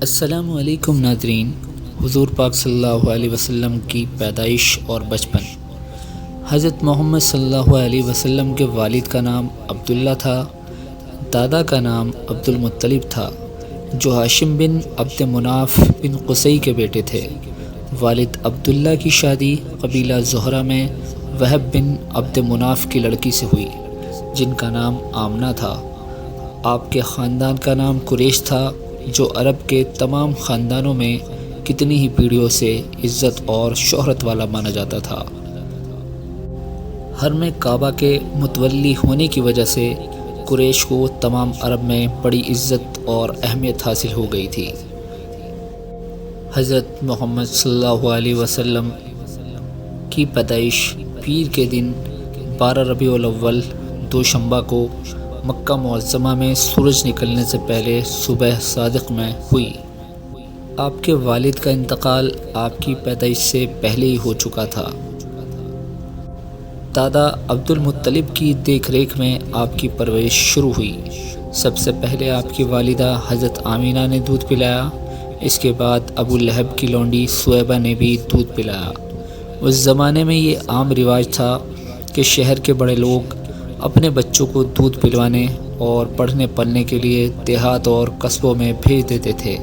السلام علیکم ناظرین۔ حضور پاک صلی اللہ علیہ وسلم کی پیدائش اور بچپن۔ حضرت محمد صلی اللہ علیہ وسلم کے والد کا نام عبداللہ تھا، دادا کا نام عبد المطلب تھا، جو ہاشم بن عبد مناف بن قصی کے بیٹے تھے۔ والد عبداللہ کی شادی قبیلہ زہرہ میں وہب بن عبد مناف کی لڑکی سے ہوئی، جن کا نام آمنہ تھا۔ آپ کے خاندان کا نام قریش تھا، جو عرب کے تمام خاندانوں میں کتنی ہی پیڑھیوں سے عزت اور شہرت والا مانا جاتا تھا۔ حرم کعبہ کے متولی ہونے کی وجہ سے قریش کو تمام عرب میں بڑی عزت اور اہمیت حاصل ہو گئی تھی۔ حضرت محمد صلی اللہ علیہ وسلم کی پیدائش پیر کے دن 12 ربیع الاول دوشنبہ کو مکہ معظمہ میں سورج نکلنے سے پہلے صبح صادق میں ہوئی۔ آپ کے والد کا انتقال آپ کی پیدائش سے پہلے ہی ہو چکا تھا۔ دادا عبد المطلب کی دیکھ ریکھ میں آپ کی پرورش شروع ہوئی۔ سب سے پہلے آپ کی والدہ حضرت آمینہ نے دودھ پلایا، اس کے بعد ابو لہب کی لونڈی سویبہ نے بھی دودھ پلایا۔ اس زمانے میں یہ عام رواج تھا کہ شہر کے بڑے لوگ اپنے بچوں کو دودھ پلوانے اور پڑھنے پڑھنے کے لیے دیہات اور قصبوں میں بھیج دیتے تھے،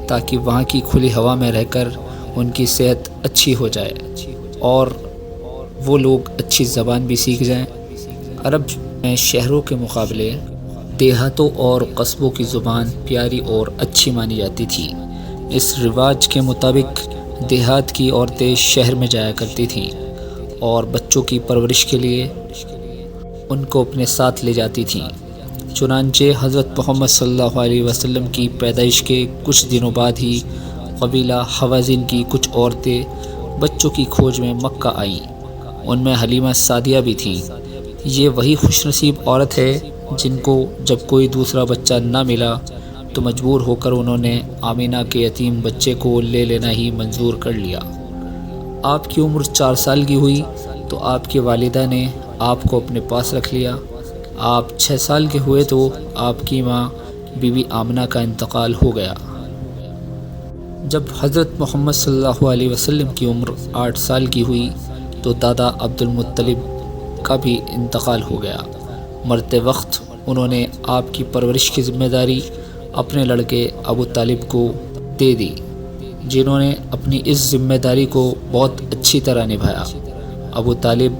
تاکہ وہاں کی کھلی ہوا میں رہ کر ان کی صحت اچھی ہو جائے اور وہ لوگ اچھی زبان بھی سیکھ جائیں۔ عرب میں شہروں کے مقابلے دیہاتوں اور قصبوں کی زبان پیاری اور اچھی مانی جاتی تھی۔ اس رواج کے مطابق دیہات کی عورتیں شہر میں جایا کرتی تھیں اور بچوں کی پرورش کے لیے ان کو اپنے ساتھ لے جاتی تھیں۔ چنانچہ حضرت محمد صلی اللہ علیہ وسلم کی پیدائش کے کچھ دنوں بعد ہی قبیلہ حوازن کی کچھ عورتیں بچوں کی کھوج میں مکہ آئیں۔ ان میں حلیمہ سعدیہ بھی تھیں۔ یہ وہی خوش نصیب عورت ہے جن کو جب کوئی دوسرا بچہ نہ ملا تو مجبور ہو کر انہوں نے آمینہ کے یتیم بچے کو لے لینا ہی منظور کر لیا۔ آپ کی عمر 4 سال کی ہوئی تو آپ کی والدہ نے آپ کو اپنے پاس رکھ لیا۔ آپ 6 سال کے ہوئے تو آپ کی ماں بی بی آمنہ کا انتقال ہو گیا۔ جب حضرت محمد صلی اللہ علیہ وسلم کی عمر 8 سال کی ہوئی تو دادا عبد المطلب کا بھی انتقال ہو گیا۔ مرتے وقت انہوں نے آپ کی پرورش کی ذمہ داری اپنے لڑکے ابو طالب کو دے دی، جنہوں نے اپنی اس ذمہ داری کو بہت اچھی طرح نبھایا۔ ابو طالب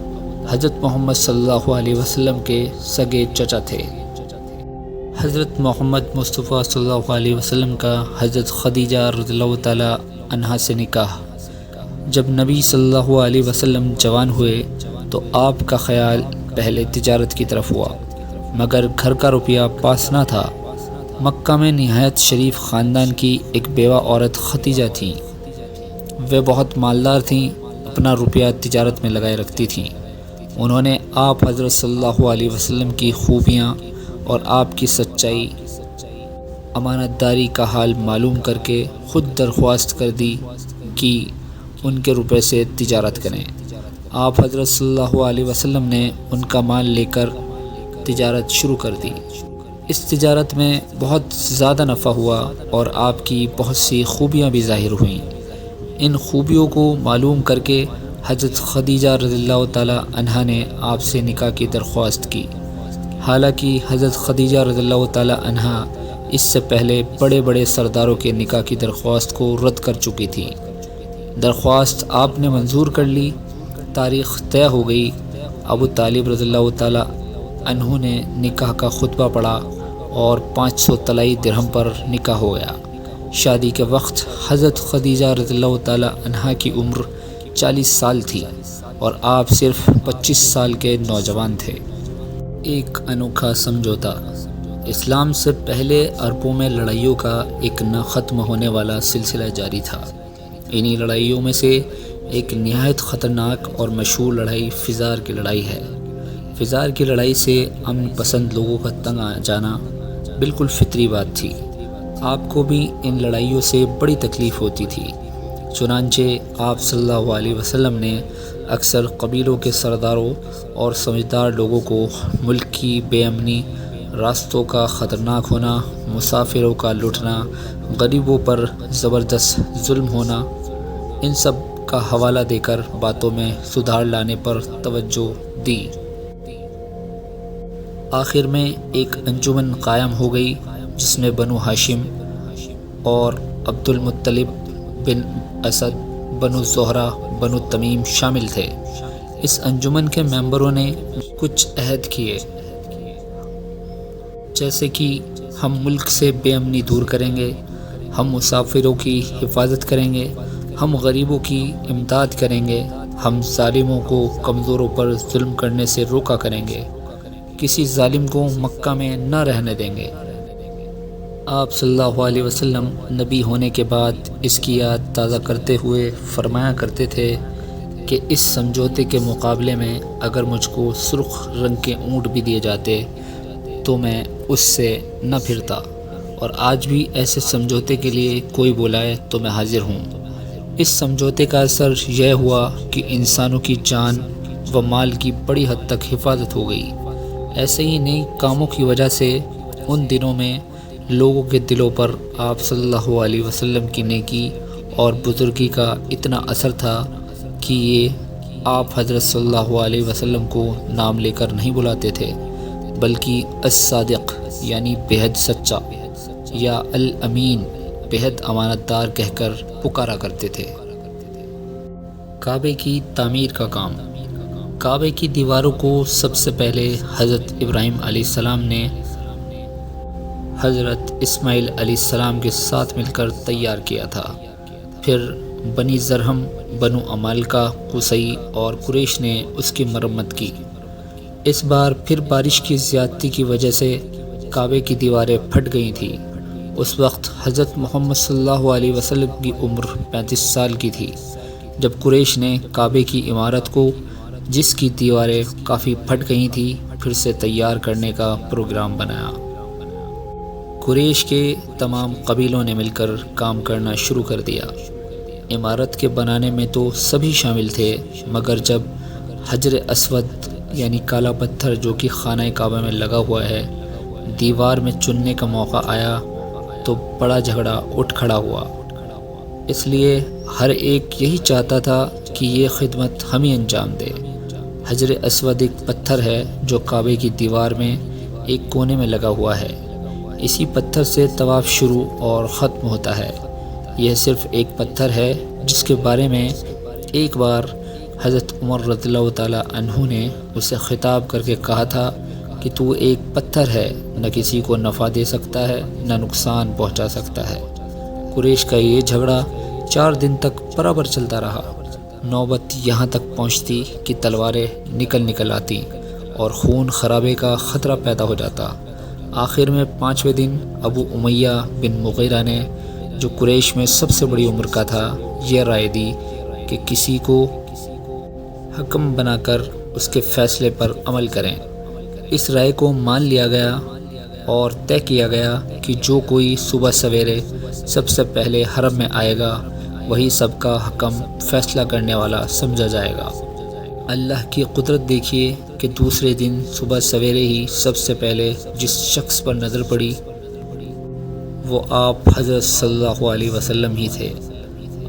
حضرت محمد صلی اللہ علیہ وسلم کے سگے چچا تھے۔ حضرت محمد مصطفیٰ صلی اللہ علیہ وسلم کا حضرت خدیجہ رضی اللہ تعالیٰ عنہا سے نکاح۔ جب نبی صلی اللہ علیہ وسلم جوان ہوئے تو آپ کا خیال پہلے تجارت کی طرف ہوا، مگر گھر کا روپیہ پاس نہ تھا۔ مکہ میں نہایت شریف خاندان کی ایک بیوہ عورت ختیجہ تھیں۔ وہ بہت مالدار تھیں، اپنا روپیہ تجارت میں لگائے رکھتی تھیں۔ انہوں نے آپ حضرت صلی اللہ علیہ وسلم کی خوبیاں اور آپ کی سچائی، امانت داری کا حال معلوم کر کے خود درخواست کر دی کہ ان کے روپے سے تجارت کریں۔ آپ حضرت صلی اللہ علیہ وسلم نے ان کا مال لے کر تجارت شروع کر دی۔ اس تجارت میں بہت زیادہ نفع ہوا اور آپ کی بہت سی خوبیاں بھی ظاہر ہوئیں۔ ان خوبیوں کو معلوم کر کے حضرت خدیجہ رضی اللہ تعالیٰ عنہا نے آپ سے نکاح کی درخواست کی۔ حالانکہ حضرت خدیجہ رضی اللہ تعالیٰ عنہا اس سے پہلے بڑے بڑے سرداروں کے نکاح کی درخواست کو رد کر چکی تھی۔ درخواست آپ نے منظور کر لی، تاریخ طے ہو گئی۔ ابو طالب رضی اللہ تعالیٰ عنہ نے نکاح کا خطبہ پڑھا اور 500 طلائی درہم پر نکاح ہو گیا۔ شادی کے وقت حضرت خدیجہ رضی اللہ تعالیٰ عنہا کی عمر 40 سال تھی اور آپ صرف 25 سال کے نوجوان تھے۔ ایک انوکھا سمجھوتا۔ اسلام سے پہلے عربوں میں لڑائیوں کا ایک نہ ختم ہونے والا سلسلہ جاری تھا۔ انہی لڑائیوں میں سے ایک نہایت خطرناک اور مشہور لڑائی فزار کی لڑائی ہے۔ فزار کی لڑائی سے امن پسند لوگوں کا تنگ آ جانا بالکل فطری بات تھی۔ آپ کو بھی ان لڑائیوں سے بڑی تکلیف ہوتی تھی۔ چنانچہ آپ صلی اللہ علیہ وسلم نے اکثر قبیلوں کے سرداروں اور سمجھدار لوگوں کو ملک کی بے امنی، راستوں کا خطرناک ہونا، مسافروں کا لٹنا غریبوں پر زبردست ظلم ہونا، ان سب کا حوالہ دے کر باتوں میں سدھار لانے پر توجہ دی۔ آخر میں ایک انجمن قائم ہو گئی جس میں بنو ہاشم اور عبد المطلب بن اسد، بنو زہرہ، بنو تمیم شامل تھے۔ اس انجمن کے ممبروں نے کچھ عہد کیے، جیسے کہ ہم ملک سے بے امنی دور کریں گے، ہم مسافروں کی حفاظت کریں گے، ہم غریبوں کی امداد کریں گے، ہم ظالموں کو کمزوروں پر ظلم کرنے سے روکا کریں گے، کسی ظالم کو مکہ میں نہ رہنے دیں گے۔ آپ صلی اللہ علیہ وسلم نبی ہونے کے بعد اس کی یاد تازہ کرتے ہوئے فرمایا کرتے تھے کہ اس سمجھوتے کے مقابلے میں اگر مجھ کو سرخ رنگ کے اونٹ بھی دیے جاتے تو میں اس سے نہ پھرتا، اور آج بھی ایسے سمجھوتے کے لیے کوئی بلائے تو میں حاضر ہوں۔ اس سمجھوتے کا اثر یہ ہوا کہ انسانوں کی جان و مال کی بڑی حد تک حفاظت ہو گئی۔ ایسے ہی نئی کاموں کی وجہ سے ان دنوں میں لوگوں کے دلوں پر آپ صلی اللہ علیہ وسلم کی نیکی اور بزرگی کا اتنا اثر تھا کہ یہ آپ حضرت صلی اللہ علیہ وسلم کو نام لے کر نہیں بلاتے تھے، بلکہ الصادق یعنی بےحد سچا، یا الامین بےحد امانت دار کہہ کر پکارا کرتے تھے۔ کعبے کی تعمیر کا کام۔ کعبے کی دیواروں کو سب سے پہلے حضرت ابراہیم علیہ السلام نے حضرت اسماعیل علیہ السلام کے ساتھ مل کر تیار کیا تھا۔ پھر بنی زرہم، بنو عمالقہ، قصی اور قریش نے اس کی مرمت کی۔ اس بار پھر بارش کی زیادتی کی وجہ سے کعبے کی دیواریں پھٹ گئی تھیں۔ اس وقت حضرت محمد صلی اللہ علیہ وسلم کی عمر 35 سال کی تھی جب قریش نے کعبے کی عمارت کو، جس کی دیواریں کافی پھٹ گئی تھیں، پھر سے تیار کرنے کا پروگرام بنایا۔ قریش کے تمام قبیلوں نے مل کر کام کرنا شروع کر دیا۔ عمارت کے بنانے میں تو سبھی شامل تھے، مگر جب حجر اسود یعنی کالا پتھر جو کہ خانہ کعبہ میں لگا ہوا ہے، دیوار میں چننے کا موقع آیا تو بڑا جھگڑا اٹھ کھڑا ہوا۔ اس لیے ہر ایک یہی چاہتا تھا کہ یہ خدمت ہم ہی انجام دے۔ حجر اسود ایک پتھر ہے جو کعبے کی دیوار میں ایک کونے میں لگا ہوا ہے۔ اسی پتھر سے طواف شروع اور ختم ہوتا ہے۔ یہ صرف ایک پتھر ہے جس کے بارے میں ایک بار حضرت عمر رضی اللہ تعالیٰ عنہ نے اسے خطاب کر کے کہا تھا کہ تو ایک پتھر ہے، نہ کسی کو نفع دے سکتا ہے نہ نقصان پہنچا سکتا ہے۔ قریش کا یہ جھگڑا 4 دن تک برابر چلتا رہا۔ نوبت یہاں تک پہنچتی کہ تلواریں نکل آتی اور خون خرابے کا خطرہ پیدا ہو جاتا۔ آخر میں 5ویں دن ابو امیہ بن مغیرہ نے، جو قریش میں سب سے بڑی عمر کا تھا، یہ رائے دی کہ کسی کو حکم بنا کر اس کے فیصلے پر عمل کریں۔ اس رائے کو مان لیا گیا اور طے کیا گیا کہ جو کوئی صبح سویرے سب سے پہلے حرم میں آئے گا وہی سب کا حکم فیصلہ کرنے والا سمجھا جائے گا۔ اللہ کی قدرت دیکھیے کہ دوسرے دن صبح سویرے ہی سب سے پہلے جس شخص پر نظر پڑی وہ آپ حضرت صلی اللہ علیہ وسلم ہی تھے۔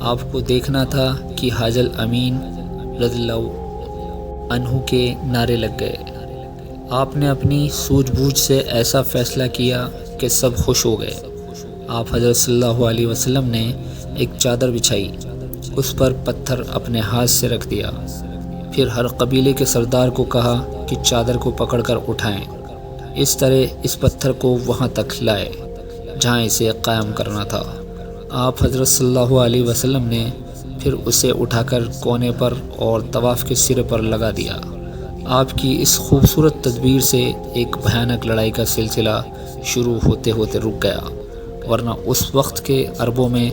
آپ کو دیکھنا تھا کہ حاج الامین رضی اللہ عنہ کے نعرے لگ گئے۔ آپ نے اپنی سوجھ بوجھ سے ایسا فیصلہ کیا کہ سب خوش ہو گئے۔ آپ حضرت صلی اللہ علیہ وسلم نے ایک چادر بچھائی، اس پر پتھر اپنے ہاتھ سے رکھ دیا، پھر ہر قبیلے کے سردار کو کہا کہ چادر کو پکڑ کر اٹھائیں۔ اس طرح اس پتھر کو وہاں تک لائے جہاں اسے قائم کرنا تھا۔ آپ حضرت صلی اللہ علیہ وسلم نے پھر اسے اٹھا کر کونے پر اور طواف کے سرے پر لگا دیا۔ آپ کی اس خوبصورت تدبیر سے ایک بھیانک لڑائی کا سلسلہ شروع ہوتے ہوتے رک گیا، ورنہ اس وقت کے عربوں میں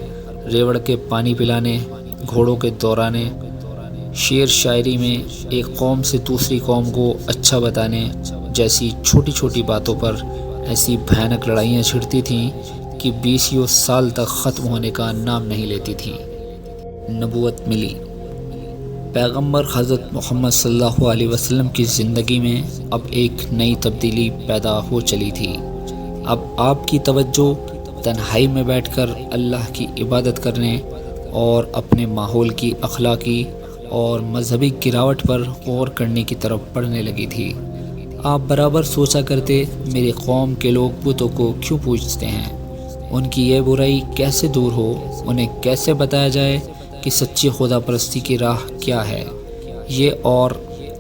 ریوڑ کے پانی پلانے، گھوڑوں کے دورانے، شعر شاعری میں ایک قوم سے دوسری قوم کو اچھا بتانے جیسی چھوٹی چھوٹی باتوں پر ایسی بھیانک لڑائیاں چھڑتی تھیں کہ 20 سال تک ختم ہونے کا نام نہیں لیتی تھیں۔ نبوت ملی۔ پیغمبر حضرت محمد صلی اللہ علیہ وسلم کی زندگی میں اب ایک نئی تبدیلی پیدا ہو چلی تھی۔ اب آپ کی توجہ تنہائی میں بیٹھ کر اللہ کی عبادت کرنے اور اپنے ماحول کی اخلاقی اور مذہبی گراوٹ پر غور کرنے کی طرف بڑھنے لگی تھی۔ آپ برابر سوچا کرتے، میری قوم کے لوگ بتوں کو کیوں پوجتے ہیں، ان کی یہ برائی کیسے دور ہو، انہیں کیسے بتایا جائے کہ سچی خدا پرستی کی راہ کیا ہے۔ یہ اور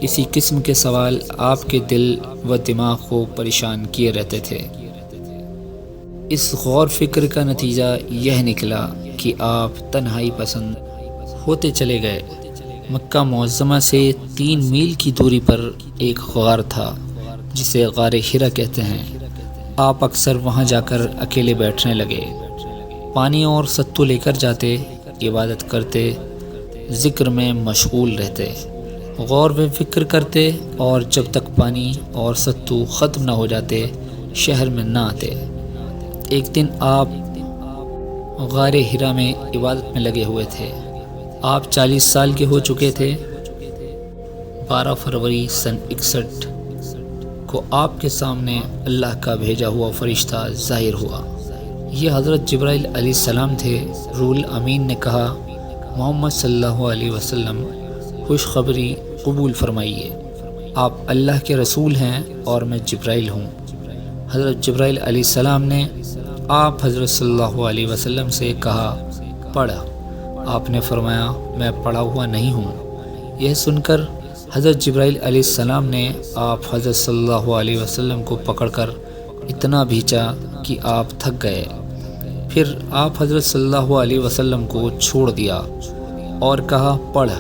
اسی قسم کے سوال آپ کے دل و دماغ کو پریشان کیے رہتے تھے۔ اس غور فکر کا نتیجہ یہ نکلا کہ آپ تنہائی پسند ہوتے چلے گئے۔ مکہ معظمہ سے 3 میل کی دوری پر ایک غار تھا جسے غار حرا کہتے ہیں۔ آپ اکثر وہاں جا کر اکیلے بیٹھنے لگے، پانی اور ستو لے کر جاتے، عبادت کرتے، ذکر میں مشغول رہتے، غور و فکر کرتے، اور جب تک پانی اور ستو ختم نہ ہو جاتے شہر میں نہ آتے۔ ایک دن آپ غار حرا میں عبادت میں لگے ہوئے تھے۔ آپ 40 سال کے ہو چکے تھے۔ 12 فروری سن 61 کو آپ کے سامنے اللہ کا بھیجا ہوا فرشتہ ظاہر ہوا۔ یہ حضرت جبرائیل علیہ السلام تھے۔ روح الامین نے کہا، محمد صلی اللہ علیہ وسلم خوشخبری قبول فرمائیے، آپ اللہ کے رسول ہیں اور میں جبرائیل ہوں۔ حضرت جبرائیل علیہ السلام نے آپ حضرت صلی اللہ علیہ وسلم سے کہا، پڑھ۔ آپ نے فرمایا، میں پڑھا ہوا نہیں ہوں۔ یہ سن کر حضرت جبرائیل علیہ السلام نے آپ حضرت صلی اللہ علیہ وسلم کو پکڑ کر اتنا بھینچا کہ آپ تھک گئے۔ پھر آپ حضرت صلی اللہ علیہ وسلم کو چھوڑ دیا اور کہا، پڑھ۔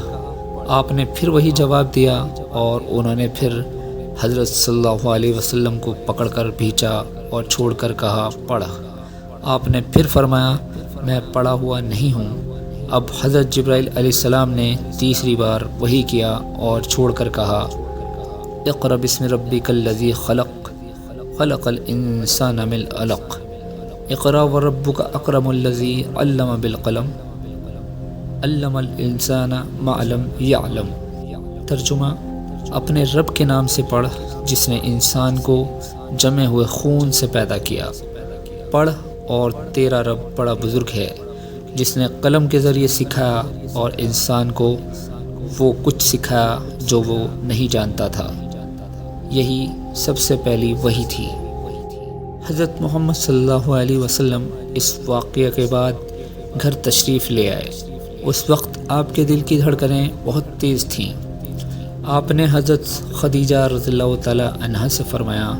آپ نے پھر وہی جواب دیا اور انہوں نے پھر حضرت صلی اللہ علیہ وسلم کو پکڑ کر بھینچا اور چھوڑ کر کہا، پڑھ۔ آپ نے پھر فرمایا، میں پڑھا ہوا نہیں ہوں۔ اب حضرت جبرائیل علیہ السلام نے تیسری بار وہی کیا اور چھوڑ کر کہا، اقرأ بسم ربک الذی خلق خلق الانسان من علق اقرأ وربک اکرم الذی علم بالقلم علم الانسان ما لم یعلم۔ ترجمہ، اپنے رب کے نام سے پڑھ جس نے انسان کو جمے ہوئے خون سے پیدا کیا۔ پڑھ، اور تیرا رب بڑا بزرگ ہے جس نے قلم کے ذریعے سکھایا اور انسان کو وہ کچھ سکھایا جو وہ نہیں جانتا تھا۔ یہی سب سے پہلی وحی تھی۔ حضرت محمد صلی اللہ علیہ وسلم اس واقعہ کے بعد گھر تشریف لے آئے۔ اس وقت آپ کے دل کی دھڑکنیں بہت تیز تھیں۔ آپ نے حضرت خدیجہ رضی اللہ تعالی عنہا سے فرمایا،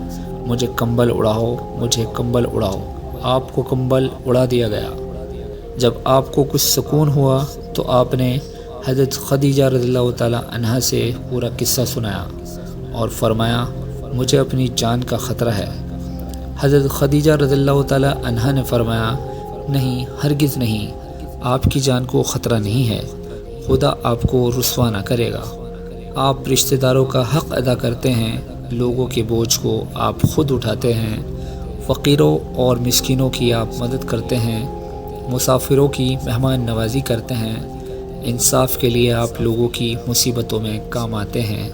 مجھے کمبل اڑاؤ، مجھے کمبل اڑاؤ۔ آپ کو کمبل اڑا دیا گیا۔ جب آپ کو کچھ سکون ہوا تو آپ نے حضرت خدیجہ رضی اللہ تعالی عنہا سے پورا قصہ سنایا اور فرمایا، مجھے اپنی جان کا خطرہ ہے۔ حضرت خدیجہ رضی اللہ تعالی عنہا نے فرمایا، نہیں، ہرگز نہیں، آپ کی جان کو خطرہ نہیں ہے، خدا آپ کو رسوا نہ کرے گا۔ آپ رشتہ داروں کا حق ادا کرتے ہیں، لوگوں کے بوجھ کو آپ خود اٹھاتے ہیں، فقیروں اور مسکینوں کی آپ مدد کرتے ہیں، مسافروں کی مہمان نوازی کرتے ہیں، انصاف کے لیے آپ لوگوں کی مصیبتوں میں کام آتے ہیں۔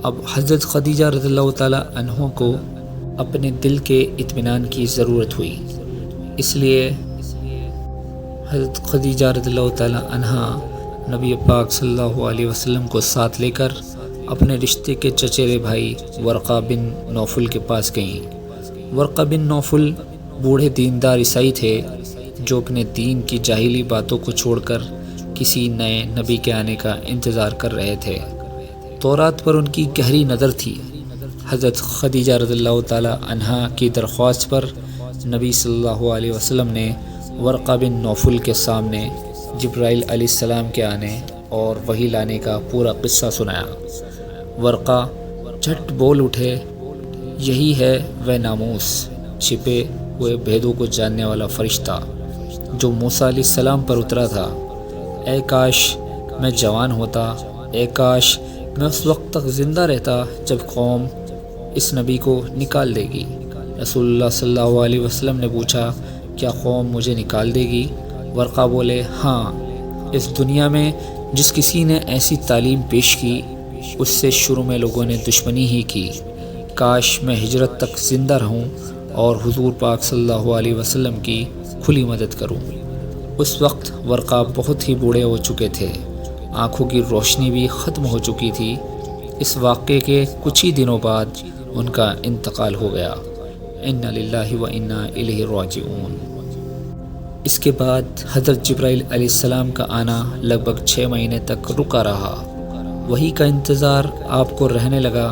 اب حضرت خدیجہ رضی اللہ تعالیٰ عنہ کو اپنے دل کے اطمینان کی ضرورت ہوئی، اس لیے حضرت خدیجہ رضی اللہ تعالیٰ عنہ نبی پاک صلی اللہ علیہ وسلم کو ساتھ لے کر اپنے رشتے کے چچیرے بھائی ورقہ بن نوفل کے پاس گئیں۔ ورقہ بن نوفل بوڑھے دیندار عیسائی تھے جو اپنے دین کی جاہلی باتوں کو چھوڑ کر کسی نئے نبی کے آنے کا انتظار کر رہے تھے۔ تورات پر ان کی گہری نظر تھی۔ حضرت خدیجہ رضی اللہ تعالی عنہا کی درخواست پر نبی صلی اللہ علیہ وسلم نے ورقہ بن نوفل کے سامنے جبرائیل علیہ السلام کے آنے اور وحی لانے کا پورا قصہ سنایا۔ ورقہ جھٹ بول اٹھے، یہی ہے وہ ناموس، چھپے ہوئے بھیدوں کو جاننے والا فرشتہ جو موسیٰ علیہ السلام پر اترا تھا۔ اے کاش میں جوان ہوتا، اے کاش میں اس وقت تک زندہ رہتا جب قوم اس نبی کو نکال دے گی۔ رسول اللہ صلی اللہ علیہ وسلم نے پوچھا، کیا قوم مجھے نکال دے گی؟ ورقہ بولے، ہاں، اس دنیا میں جس کسی نے ایسی تعلیم پیش کی اس سے شروع میں لوگوں نے دشمنی ہی کی۔ کاش میں ہجرت تک زندہ رہوں اور حضور پاک صلی اللہ علیہ وسلم کی کھلی مدد کروں۔ اس وقت ورقہ بہت ہی بوڑھے ہو چکے تھے، آنکھوں کی روشنی بھی ختم ہو چکی تھی۔ اس واقعے کے کچھ ہی دنوں بعد ان کا انتقال ہو گیا۔ انا للہ و انا الیہ راجعون۔ اس کے بعد حضرت جبرائیل علیہ السلام کا آنا لگ بھگ 6 مہینے تک رکا رہا۔ وہی کا انتظار آپ کو رہنے لگا،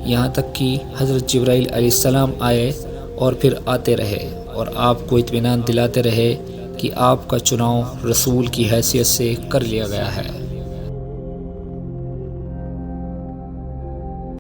یہاں تک کہ حضرت جبرائیل علیہ السلام آئے اور پھر آتے رہے اور آپ کو اطمینان دلاتے رہے کہ آپ کا چناؤ رسول کی حیثیت سے کر لیا گیا ہے۔